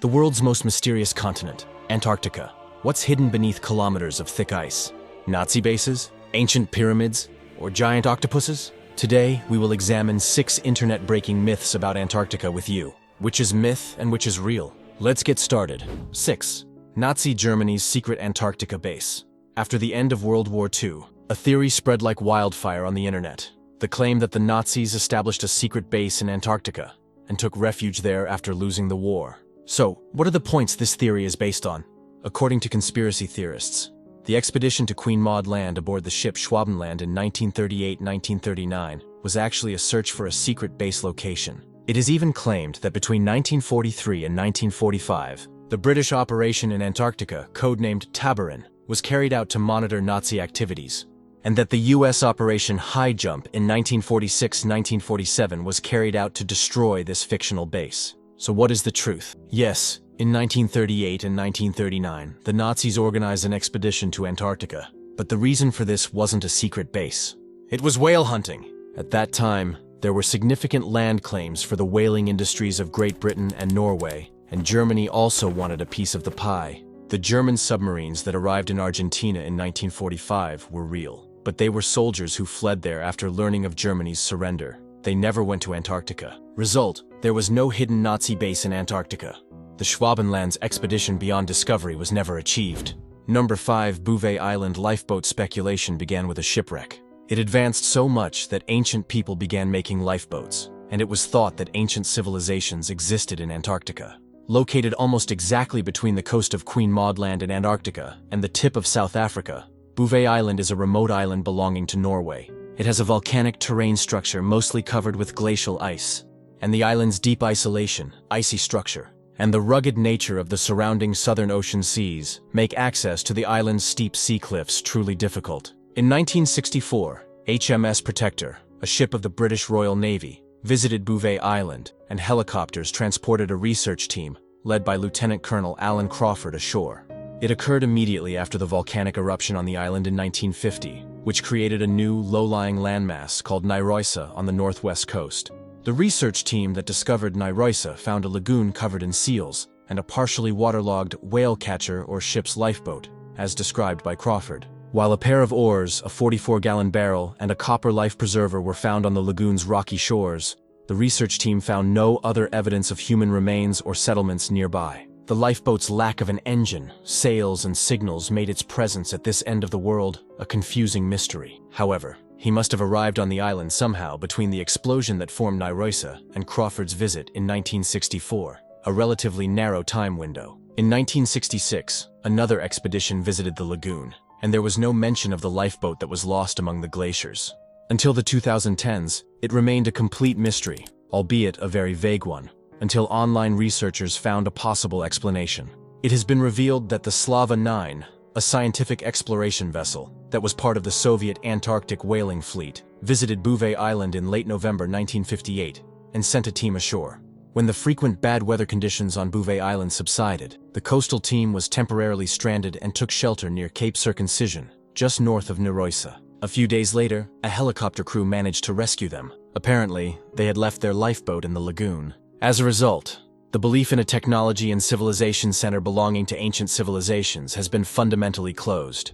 The world's most mysterious continent, Antarctica. What's hidden beneath kilometers of thick ice? Nazi bases? Ancient pyramids? Or giant octopuses? Today, we will examine 6 internet-breaking myths about Antarctica with you. Which is myth and which is real? Let's get started. 6. Nazi Germany's secret Antarctica base. After the end of World War II, a theory spread like wildfire on the internet. The claim that the Nazis established a secret base in Antarctica and took refuge there after losing the war. So, what are the points this theory is based on? According to conspiracy theorists, the expedition to Queen Maud Land aboard the ship Schwabenland in 1938-1939 was actually a search for a secret base location. It is even claimed that between 1943 and 1945, the British operation in Antarctica, codenamed Tabarin, was carried out to monitor Nazi activities, and that the US Operation High Jump in 1946-1947 was carried out to destroy this fictional base. So what is the truth? Yes, in 1938 and 1939, the Nazis organized an expedition to Antarctica, but the reason for this wasn't a secret base. It was whale hunting. At that time, there were significant land claims for the whaling industries of Great Britain and Norway, and Germany also wanted a piece of the pie. The German submarines that arrived in Argentina in 1945 were real, but they were soldiers who fled there after learning of Germany's surrender. They never went to Antarctica. Result, there was no hidden Nazi base in Antarctica. The Schwabenland's expedition beyond discovery was never achieved. Number 5. Bouvet Island lifeboat speculation began with a shipwreck. It advanced so much that ancient people began making lifeboats, and it was thought that ancient civilizations existed in Antarctica. Located almost exactly between the coast of Queen Maud Land in Antarctica and the tip of South Africa, Bouvet Island is a remote island belonging to Norway. It has a volcanic terrain structure mostly covered with glacial ice, and the island's deep isolation, icy structure, and the rugged nature of the surrounding southern ocean seas make access to the island's steep sea cliffs truly difficult. In 1964, HMS Protector, a ship of the British Royal Navy, visited Bouvet Island, and helicopters transported a research team, led by Lieutenant Colonel Alan Crawford, ashore. It occurred immediately after the volcanic eruption on the island in 1950, which created a new, low-lying landmass called Nyroisa on the northwest coast. The research team that discovered Nyroisa found a lagoon covered in seals and a partially waterlogged whale catcher or ship's lifeboat, as described by Crawford. While a pair of oars, a 44-gallon barrel, and a copper life preserver were found on the lagoon's rocky shores, the research team found no other evidence of human remains or settlements nearby. The lifeboat's lack of an engine, sails, and signals made its presence at this end of the world a confusing mystery. However, he must have arrived on the island somehow between the explosion that formed Nyroisa and Crawford's visit in 1964, a relatively narrow time window. In 1966, another expedition visited the lagoon, and there was no mention of the lifeboat that was lost among the glaciers. Until the 2010s, it remained a complete mystery, albeit a very vague one, until online researchers found a possible explanation. It has been revealed that the Slava 9, a scientific exploration vessel that was part of the Soviet Antarctic whaling fleet, visited Bouvet Island in late November 1958 and sent a team ashore. When the frequent bad weather conditions on Bouvet Island subsided, the coastal team was temporarily stranded and took shelter near Cape Circumcision, just north of Nyroisa. A few days later, a helicopter crew managed to rescue them. Apparently, they had left their lifeboat in the lagoon. As a result, the belief in a technology and civilization center belonging to ancient civilizations has been fundamentally closed.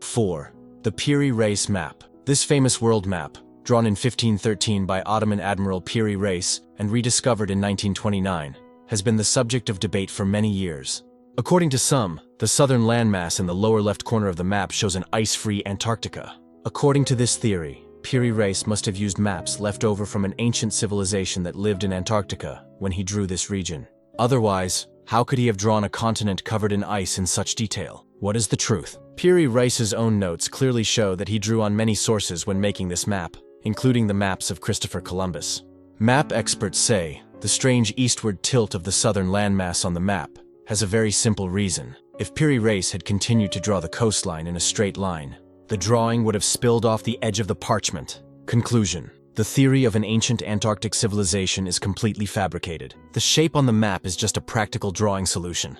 4. The Piri Reis map. This famous world map, drawn in 1513 by Ottoman Admiral Piri Reis and rediscovered in 1929, has been the subject of debate for many years. According to some, the southern landmass in the lower left corner of the map shows an ice-free Antarctica. According to this theory, Piri Reis must have used maps left over from an ancient civilization that lived in Antarctica when he drew this region. Otherwise, how could he have drawn a continent covered in ice in such detail? What is the truth? Piri Reis's own notes clearly show that he drew on many sources when making this map, including the maps of Christopher Columbus. Map experts say the strange eastward tilt of the southern landmass on the map has a very simple reason. If Piri Reis had continued to draw the coastline in a straight line, the drawing would have spilled off the edge of the parchment. Conclusion: the theory of an ancient Antarctic civilization is completely fabricated. The shape on the map is just a practical drawing solution.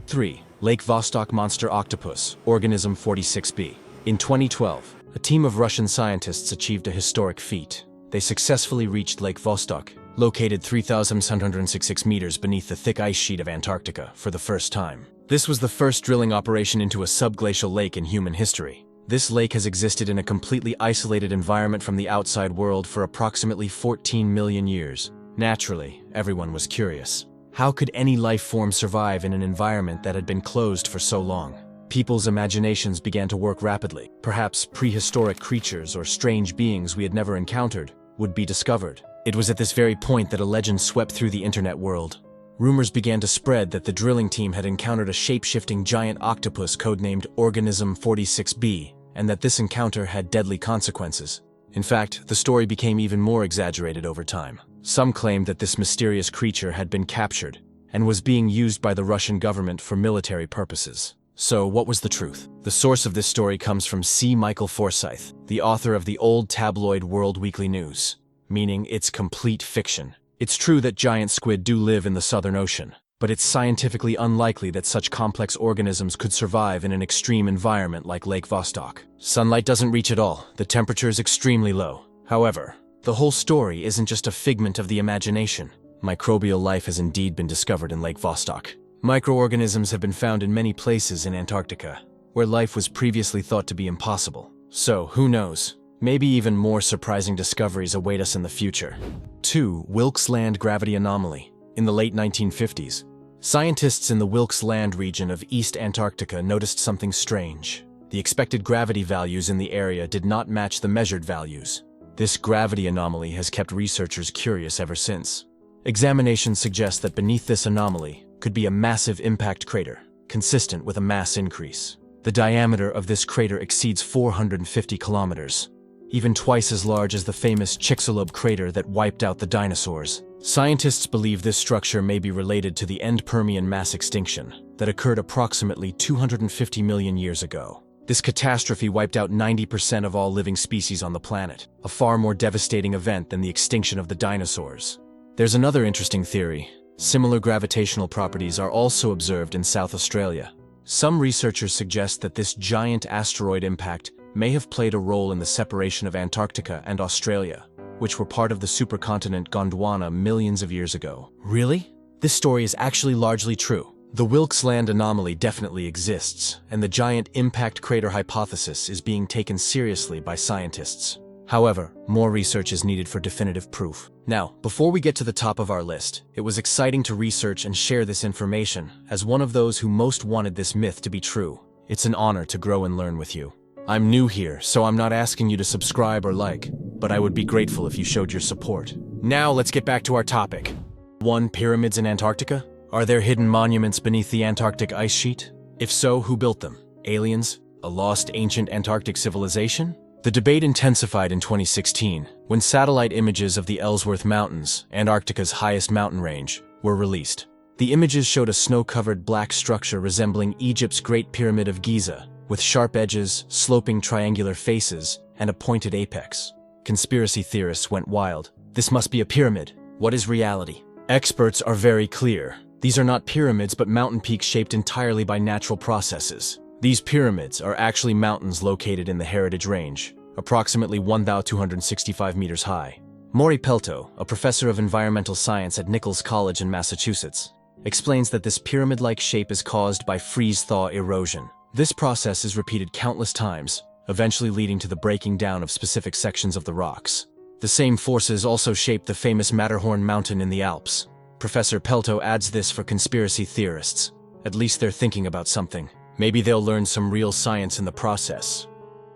3. Lake Vostok monster octopus, Organism 46b. In 2012, a team of Russian scientists achieved a historic feat. They successfully reached Lake Vostok, located 3,766 meters beneath the thick ice sheet of Antarctica for the first time. This was the first drilling operation into a subglacial lake in human history. This lake has existed in a completely isolated environment from the outside world for approximately 14 million years. Naturally, everyone was curious. How could any life form survive in an environment that had been closed for so long? People's imaginations began to work rapidly. Perhaps prehistoric creatures or strange beings we had never encountered would be discovered. It was at this very point that a legend swept through the internet world. Rumors began to spread that the drilling team had encountered a shape-shifting giant octopus codenamed Organism 46B, and that this encounter had deadly consequences. In fact, the story became even more exaggerated over time. Some claimed that this mysterious creature had been captured and was being used by the Russian government for military purposes. So, what was the truth? The source of this story comes from C. Michael Forsyth, the author of the old tabloid World Weekly News, meaning it's complete fiction. It's true that giant squid do live in the Southern Ocean, but it's scientifically unlikely that such complex organisms could survive in an extreme environment like Lake Vostok. Sunlight doesn't reach at all, the temperature is extremely low. However, the whole story isn't just a figment of the imagination. Microbial life has indeed been discovered in Lake Vostok. Microorganisms have been found in many places in Antarctica, where life was previously thought to be impossible. So, who knows? Maybe even more surprising discoveries await us in the future. 2. Wilkes Land Gravity Anomaly. In the late 1950s, scientists in the Wilkes Land region of East Antarctica noticed something strange. The expected gravity values in the area did not match the measured values. This gravity anomaly has kept researchers curious ever since. Examinations suggest that beneath this anomaly could be a massive impact crater, consistent with a mass increase. The diameter of this crater exceeds 450 kilometers, even twice as large as the famous Chicxulub crater that wiped out the dinosaurs. Scientists believe this structure may be related to the end Permian mass extinction that occurred approximately 250 million years ago. This catastrophe wiped out 90% of all living species on the planet, a far more devastating event than the extinction of the dinosaurs. There's another interesting theory. Similar gravitational properties are also observed in South Australia. Some researchers suggest that this giant asteroid impact may have played a role in the separation of Antarctica and Australia, which were part of the supercontinent Gondwana millions of years ago. Really? This story is actually largely true. The Wilkes Land anomaly definitely exists, and the giant impact crater hypothesis is being taken seriously by scientists. However, more research is needed for definitive proof. Now, before we get to the top of our list, it was exciting to research and share this information as one of those who most wanted this myth to be true. It's an honor to grow and learn with you. I'm new here, so I'm not asking you to subscribe or like, but I would be grateful if you showed your support. Now let's get back to our topic. 1. Pyramids in Antarctica? Are there hidden monuments beneath the Antarctic ice sheet? If so, who built them? Aliens? A lost ancient Antarctic civilization? The debate intensified in 2016 when satellite images of the Ellsworth Mountains, Antarctica's highest mountain range, were released. The images showed a snow-covered black structure resembling Egypt's Great Pyramid of Giza, with sharp edges, sloping triangular faces, and a pointed apex. Conspiracy theorists went wild. This must be a pyramid. What is reality? Experts are very clear. These are not pyramids but mountain peaks shaped entirely by natural processes. These pyramids are actually mountains located in the Heritage Range, approximately 1,265 meters high. Maury Pelto, a professor of environmental science at Nichols College in Massachusetts, explains that this pyramid-like shape is caused by freeze-thaw erosion. This process is repeated countless times, eventually leading to the breaking down of specific sections of the rocks. The same forces also shaped the famous Matterhorn mountain in the Alps. Professor Pelto adds this for conspiracy theorists. At least they're thinking about something. Maybe they'll learn some real science in the process.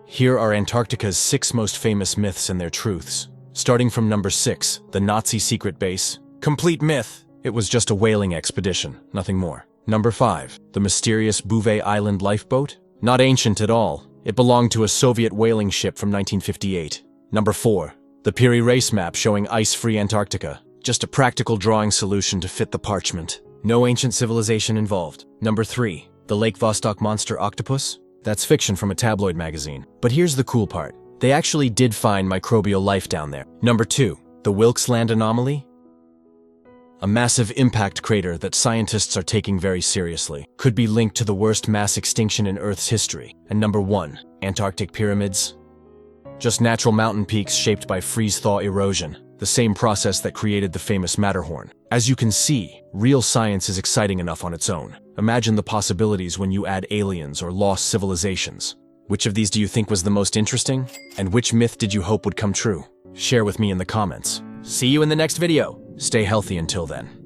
Here are Antarctica's 6 most famous myths and their truths. Starting from number 6, the Nazi secret base. Complete myth. It was just a whaling expedition, nothing more. Number 5, the mysterious Bouvet Island lifeboat. Not ancient at all. It belonged to a Soviet whaling ship from 1958. Number 4, the Piri race map showing ice-free Antarctica. Just a practical drawing solution to fit the parchment. No ancient civilization involved. Number 3, the Lake Vostok monster octopus? That's fiction from a tabloid magazine. But here's the cool part. They actually did find microbial life down there. Number 2, the Wilkes Land anomaly? A massive impact crater that scientists are taking very seriously. Could be linked to the worst mass extinction in Earth's history. And number 1, Antarctic pyramids? Just natural mountain peaks shaped by freeze-thaw erosion. The the same process that created the famous Matterhorn. As you can see, real science is exciting enough on its own. Imagine the possibilities when you add aliens or lost civilizations. Which of these do you think was the most interesting? And which myth did you hope would come true? Share with me in the comments. See you in the next video. Stay healthy until then.